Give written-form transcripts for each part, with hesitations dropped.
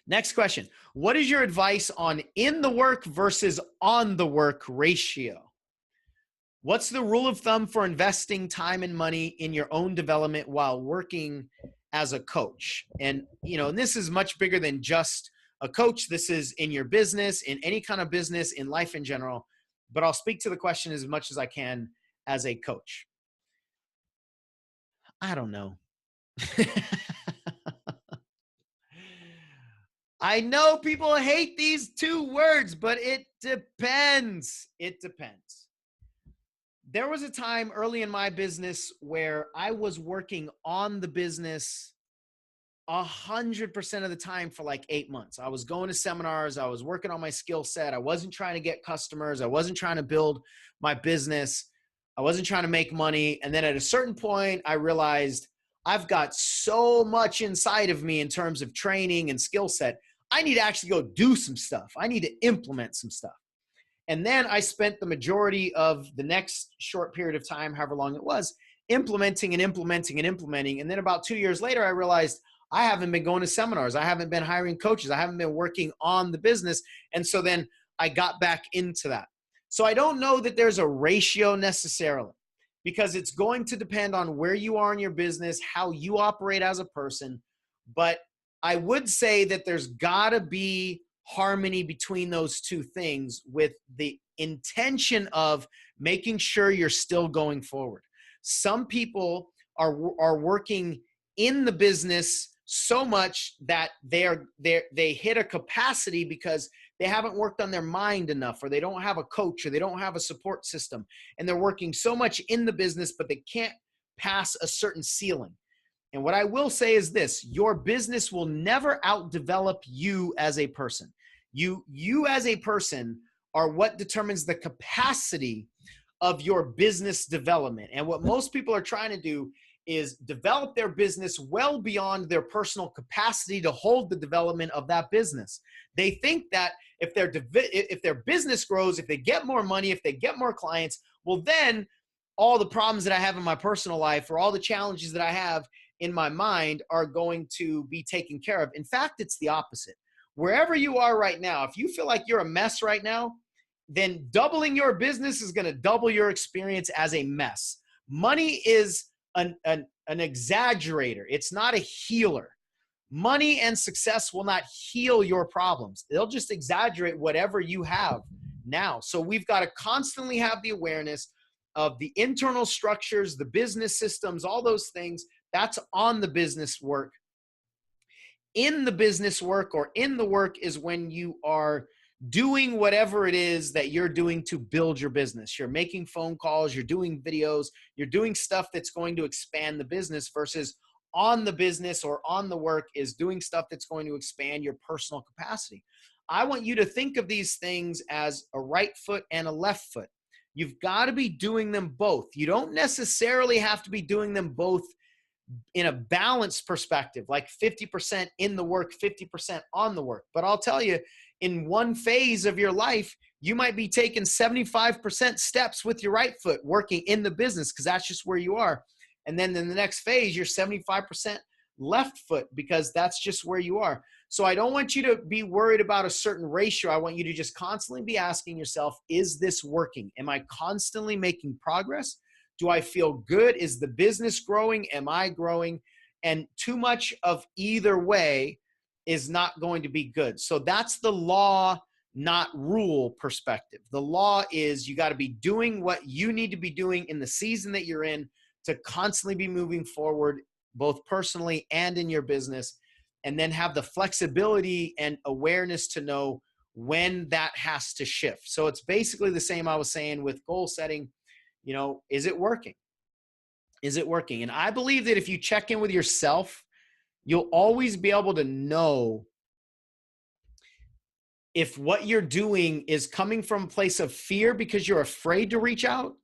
Next question. What is your advice on in the work versus on the work ratio? What's the rule of thumb for investing time and money in your own development while working as a coach? And, and this is much bigger than just a coach. This is in your business, in any kind of business, in life in general. But I'll speak to the question as much as I can as a coach. I don't know. I know people hate these two words, but it depends. It depends. There was a time early in my business where I was working on the business 100% of the time for like 8 months. I was going to seminars. I was working on my skill set. I wasn't trying to get customers. I wasn't trying to build my business. I wasn't trying to make money. And then at a certain point, I realized I've got so much inside of me in terms of training and skill set. I need to actually go do some stuff. I need to implement some stuff. And then I spent the majority of the next short period of time, however long it was, implementing and implementing and implementing. And then about 2 years later, I realized I haven't been going to seminars. I haven't been hiring coaches. I haven't been working on the business. And so then I got back into that. So I don't know that there's a ratio necessarily, because it's going to depend on where you are in your business, how you operate as a person. But I would say that there's got to be harmony between those two things, with the intention of making sure you're still going forward. Some people are working in the business so much that they hit a capacity because they haven't worked on their mind enough, or they don't have a coach, or they don't have a support system, and they're working so much in the business, but they can't pass a certain ceiling. And what I will say is this: your business will never outdevelop you as a person. You as a person are what determines the capacity of your business development. And what most people are trying to do is develop their business well beyond their personal capacity to hold the development of that business. They think that if their business grows, if they get more money, if they get more clients, well, then all the problems that I have in my personal life, or all the challenges that I have in my mind, are going to be taken care of. In fact, it's the opposite. Wherever you are right now, if you feel like you're a mess right now, then doubling your business is going to double your experience as a mess. Money is an exaggerator. It's not a healer. Money and success will not heal your problems. They'll just exaggerate whatever you have now. So we've got to constantly have the awareness of the internal structures, the business systems, all those things. That's on the business work. In the business work, or in the work, is when you are doing whatever it is that you're doing to build your business. You're making phone calls, you're doing videos, you're doing stuff that's going to expand the business, versus on the business or on the work is doing stuff that's going to expand your personal capacity. I want you to think of these things as a right foot and a left foot. You've got to be doing them both. You don't necessarily have to be doing them both in a balanced perspective, like 50% in the work, 50% on the work. But I'll tell you, in one phase of your life, you might be taking 75% steps with your right foot working in the business, because that's just where you are. And then in the next phase, you're 75% left foot, because that's just where you are. So I don't want you to be worried about a certain ratio. I want you to just constantly be asking yourself, is this working? Am I constantly making progress? Do I feel good? Is the business growing? Am I growing? And too much of either way is not going to be good. So that's the law, not rule perspective. The law is you got to be doing what you need to be doing in the season that you're in to constantly be moving forward, both personally and in your business, and then have the flexibility and awareness to know when that has to shift. So it's basically the same I was saying with goal setting. Is it working? Is it working? And I believe that if you check in with yourself, you'll always be able to know if what you're doing is coming from a place of fear because you're afraid to reach out,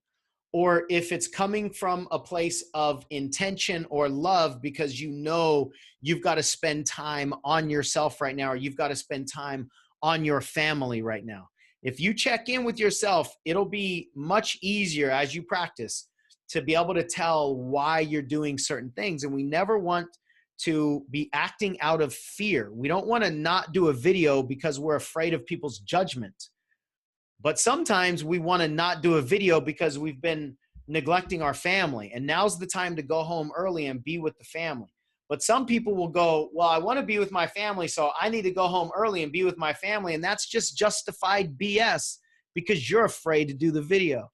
or if it's coming from a place of intention or love because you've got to spend time on yourself right now, or you've got to spend time on your family right now. If you check in with yourself, it'll be much easier as you practice to be able to tell why you're doing certain things. And we never want to be acting out of fear. We don't want to not do a video because we're afraid of people's judgment. But sometimes we want to not do a video because we've been neglecting our family. And now's the time to go home early and be with the family. But some people will go, well, I want to be with my family, so I need to go home early and be with my family. And that's just justified BS because you're afraid to do the video.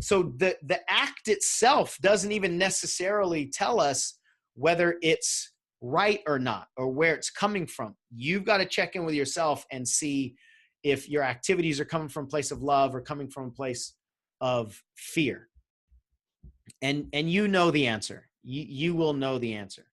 So the act itself doesn't even necessarily tell us whether it's right or not, or where it's coming from. You've got to check in with yourself and see if your activities are coming from a place of love or coming from a place of fear. And you know the answer. You will know the answer.